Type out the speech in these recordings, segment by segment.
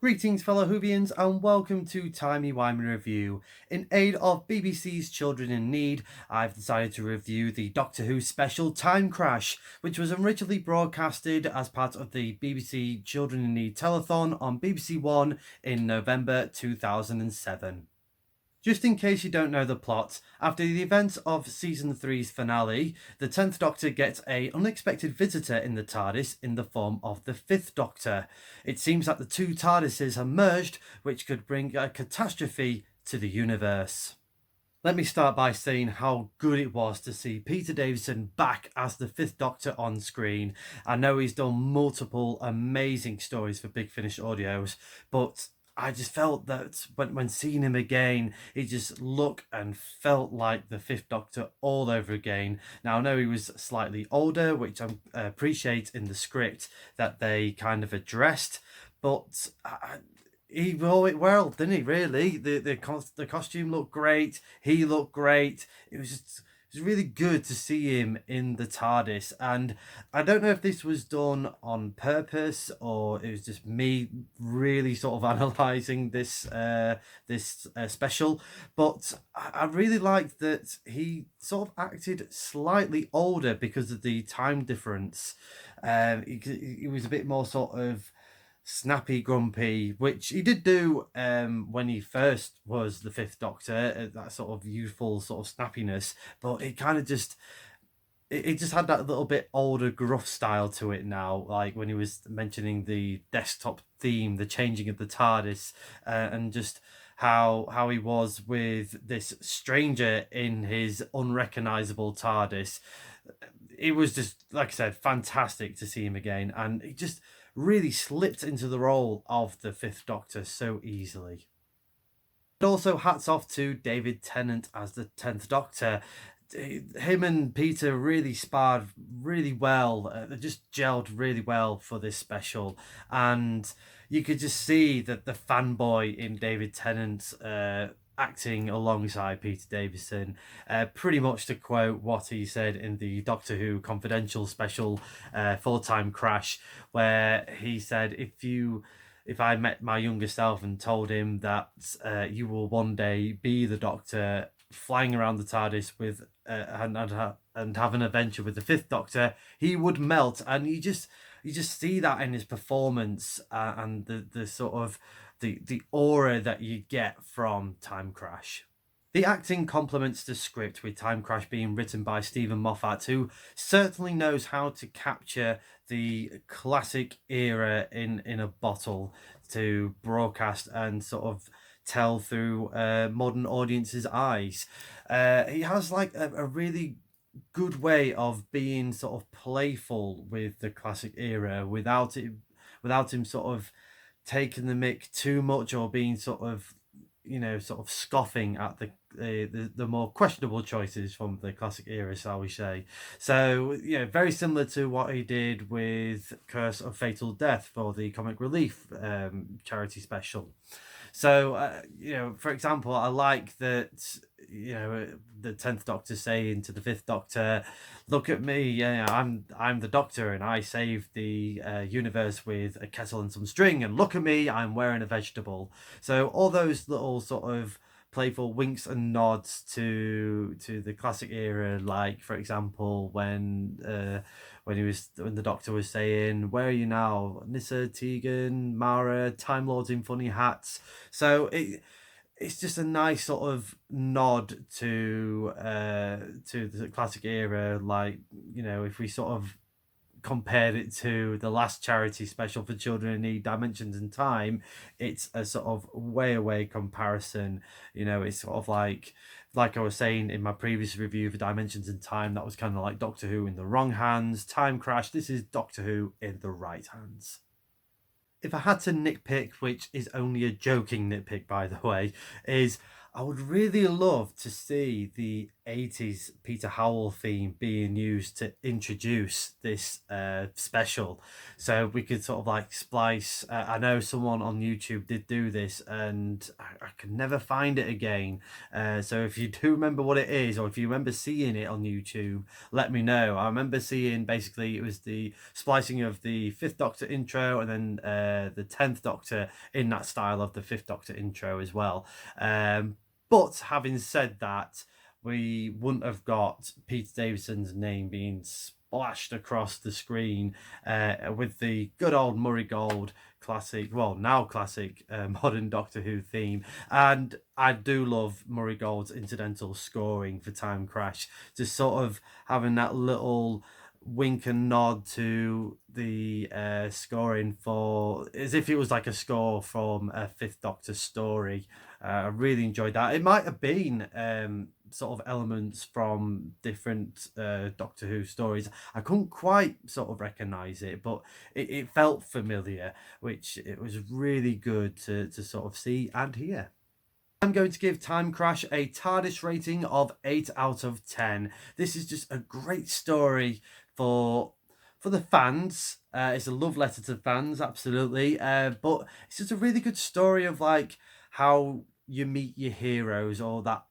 Greetings, fellow Whovians, and welcome to Timey Wimey Review. In aid of BBC's Children in Need, I've decided to review the Doctor Who special Time Crash, which was originally broadcasted as part of the BBC Children in Need telethon on BBC One in November 2007. Just in case you don't know the plot, after the events of Season three's finale, the 10th Doctor gets a unexpected visitor in the TARDIS in the form of the 5th Doctor. It seems that the two TARDISes have merged, which could bring a catastrophe to the universe. Let me start by saying how good it was to see Peter Davidson back as the 5th Doctor on screen. I know he's done multiple amazing stories for Big Finish Audios, but I just felt that when seeing him again, he just looked and felt like the 5th Doctor all over again. Now, I know he was slightly older, which I appreciate in the script that they kind of addressed, but he wore it well, didn't he, really? The costume looked great. He looked great. It was really good to see him in the TARDIS. And I don't know if this was done on purpose or it was just me really sort of analysing this special. But I really liked that he sort of acted slightly older because of the time difference. He was a bit more sort of snappy, grumpy, which he did do when he first was the 5th Doctor, that sort of youthful sort of snappiness, but it kind of just it just had that little bit older gruff style to it now, like when he was mentioning the desktop theme, the changing of the TARDIS, and just how he was with this stranger in his unrecognizable TARDIS. It was just, like I said, fantastic to see him again, and he just really slipped into the role of the 5th Doctor so easily. And also hats off to David Tennant as the 10th Doctor. Him and Peter really sparred really well. They just gelled really well for this special, and you could just see that the fanboy in David Tennant acting alongside Peter Davison, pretty much to quote what he said in the Doctor Who Confidential special for Time Crash, where he said, if I met my younger self and told him that you will one day be the Doctor flying around the TARDIS with and have an adventure with the 5th Doctor, he would melt. And you just see that in his performance, and the sort of the aura that you get from Time Crash. The acting complements the script, with Time Crash being written by Stephen Moffat, who certainly knows how to capture the classic era in a bottle to broadcast and sort of tell through modern audiences' eyes. He has like a really good way of being sort of playful with the classic era without him sort of taking the mick too much or being sort of sort of scoffing at the more questionable choices from the classic era, shall we say. So very similar to what he did with Curse of Fatal Death for the Comic Relief charity special. So for example, I like that the 10th Doctor saying to the 5th Doctor, look at me, I'm the Doctor and I saved the universe with a kettle and some string, and look at me, I'm wearing a vegetable. So all those little sort of playful winks and nods to the classic era, like for example when the Doctor was saying, where are you now, Nissa, Tegan, Mara, Time Lords in funny hats. So it's just a nice sort of nod to the classic era, like if we sort of compared it to the last charity special for Children in Need, Dimensions in Time, it's a sort of way away comparison. It's sort of like I was saying in my previous review for Dimensions in Time, that was kind of like Doctor Who in the wrong hands. Time Crash, this is Doctor Who in the right hands. If I had to nitpick, which is only a joking nitpick by the way, is I would really love to see the 80s Peter Howell theme being used to introduce this special. So we could sort of like splice. I know someone on YouTube did do this and I could never find it again. So if you do remember what it is, or if you remember seeing it on YouTube, let me know. I remember seeing basically it was the splicing of the Fifth Doctor intro and then the 10th Doctor in that style of the Fifth Doctor intro as well. But having said that, we wouldn't have got Peter Davidson's name being splashed across the screen with the good old Murray Gold classic, well, now classic modern Doctor Who theme. And I do love Murray Gold's incidental scoring for Time Crash, just sort of having that little wink and nod to the scoring for as if it was like a score from a Fifth Doctor story. I really enjoyed that. It might have been sort of elements from different Doctor Who stories. I couldn't quite sort of recognize it, but it felt familiar, which it was really good to sort of see and hear. I'm going to give Time Crash a Tardis rating of 8 out of 10. This is just a great story for the fans. It's a love letter to fans, absolutely. But it's just a really good story of like how you meet your heroes, or that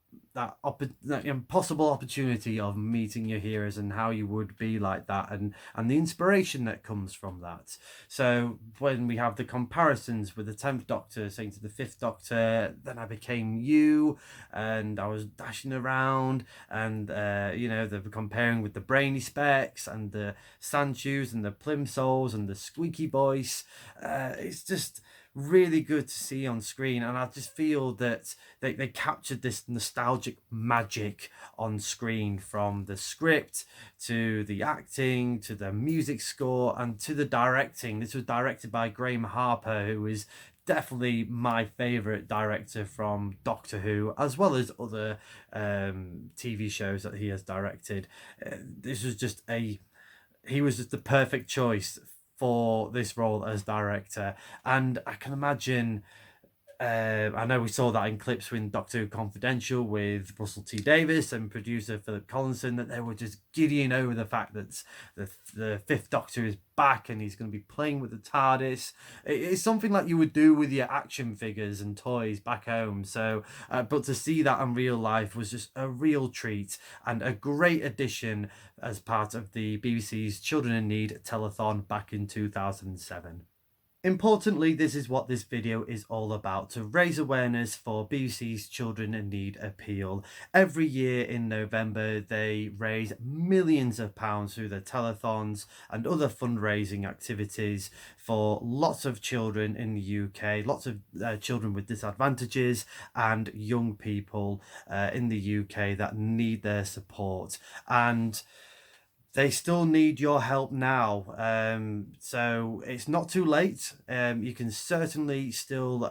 impossible opportunity of meeting your heroes, and how you would be like that, and the inspiration that comes from that. So when we have the comparisons with the 10th Doctor saying to the 5th Doctor, then I became you and I was dashing around, and you know, they're comparing with the brainy specs and the sand shoes and the plimsolls and the squeaky voice. It's just really good to see on screen, and I just feel that they captured this nostalgic magic on screen, from the script to the acting to the music score and to the directing. This was directed by Graham Harper, who is definitely my favorite director from Doctor Who, as well as other TV shows that he has directed. This was just he was just the perfect choice for this role as director. And I can imagine, I know we saw that in clips in Doctor Who Confidential with Russell T Davies and producer Philip Collinson, that they were just giddying over the fact that the Fifth Doctor is back and he's going to be playing with the TARDIS. It's something like you would do with your action figures and toys back home. So, but to see that in real life was just a real treat and a great addition as part of the BBC's Children in Need telethon back in 2007. Importantly, this is what this video is all about: to raise awareness for BBC's Children in Need appeal. Every year in November, they raise millions of pounds through their telethons and other fundraising activities for lots of children in the UK, lots of children with disadvantages and young people in the UK that need their support. And they still need your help now. So it's not too late. You can certainly still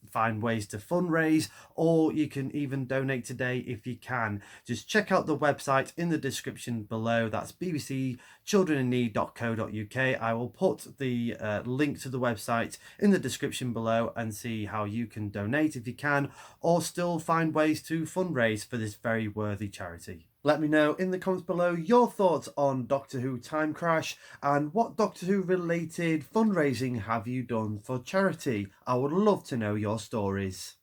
find ways to fundraise, or you can even donate today if you can. Just check out the website in the description below. That's bbcchildreninneed.co.uk. I will put the link to the website in the description below and see how you can donate if you can, or still find ways to fundraise for this very worthy charity. Let me know in the comments below your thoughts on Doctor Who Time Crash, and what Doctor Who related fundraising have you done for charity. I would love to know your stories.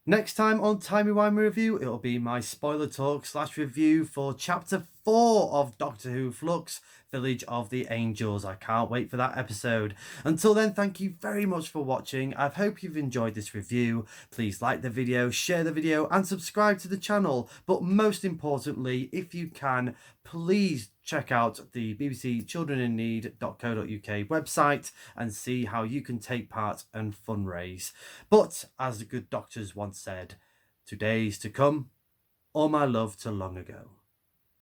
Next time on Timey Wimey Review, it'll be my spoiler talk / review for Chapter 4 of Doctor Who Flux, Village of the Angels. I can't wait for that episode. Until then, thank you very much for watching. I hope you've enjoyed this review. Please like the video, share the video and subscribe to the channel. But most importantly, if you can, please check out the bbcchildreninneed.co.uk website and see how you can take part and fundraise. But as the good doctors once said, today's to come, all my love to long ago.